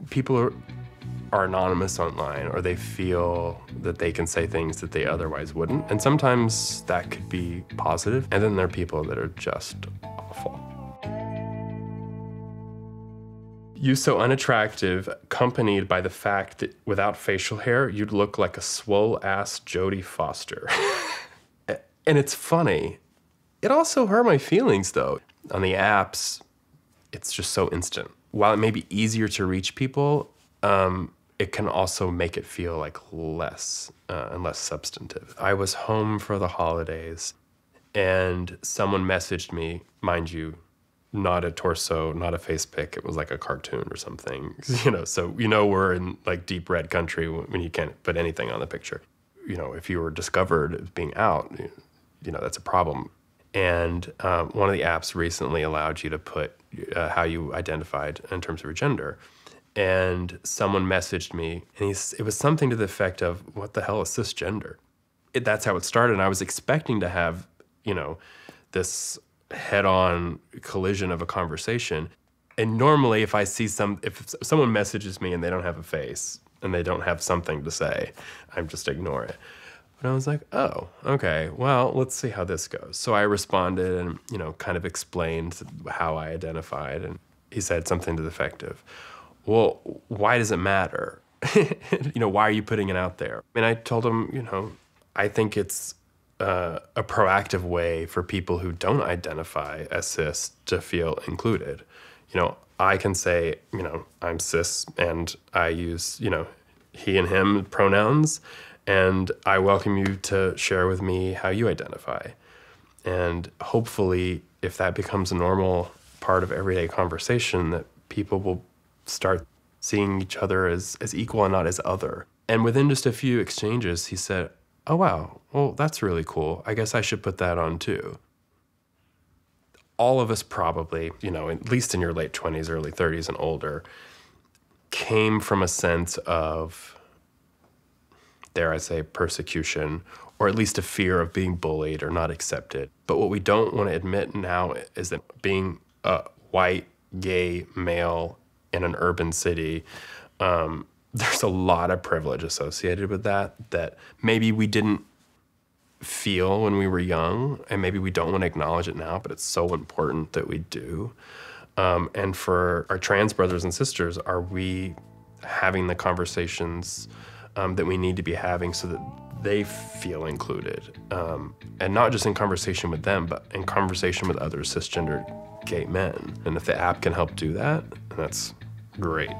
people are anonymous online, or they feel that they can say things that they otherwise wouldn't. And sometimes that could be positive. And then there are people that are just awful. You so unattractive, accompanied by the fact that without facial hair, you'd look like a swole-ass Jodie Foster. And it's funny. It also hurt my feelings, though. On the apps, it's just so instant. While it may be easier to reach people, it can also make it feel like less and less substantive. I was home for the holidays, and someone messaged me, mind you, not a torso, not a face pic. It was like a cartoon or something, so we're in like deep red country when you can't put anything on the picture. If you were discovered as being out, that's a problem. And one of the apps recently allowed you to put how you identified in terms of your gender. And someone messaged me, and it was something to the effect of, what the hell is cisgender? That's how it started. And I was expecting to have, this head-on collision of a conversation. And normally if someone messages me and they don't have a face and they don't have something to say, I just ignore it. But I was like, oh, okay, well, let's see how this goes. So I responded and, kind of explained how I identified. And he said something to the effect of, well, why does it matter? Why are you putting it out there? And I told him, I think it's a proactive way for people who don't identify as cis to feel included. I can say, I'm cis and I use, he and him pronouns, and I welcome you to share with me how you identify. And hopefully, if that becomes a normal part of everyday conversation, that people will start seeing each other as equal and not as other. And within just a few exchanges, he said, oh, wow, well, that's really cool. I guess I should put that on too. All of us probably, at least in your late 20s, early 30s and older, came from a sense of, dare I say, persecution, or at least a fear of being bullied or not accepted. But what we don't want to admit now is that being a white, gay male in an urban city, there's a lot of privilege associated with that maybe we didn't feel when we were young, and maybe we don't want to acknowledge it now, but it's so important that we do. And for our trans brothers and sisters, are we having the conversations that we need to be having so that they feel included? And not just in conversation with them, but in conversation with other cisgender gay men. And if the app can help do that, that's great.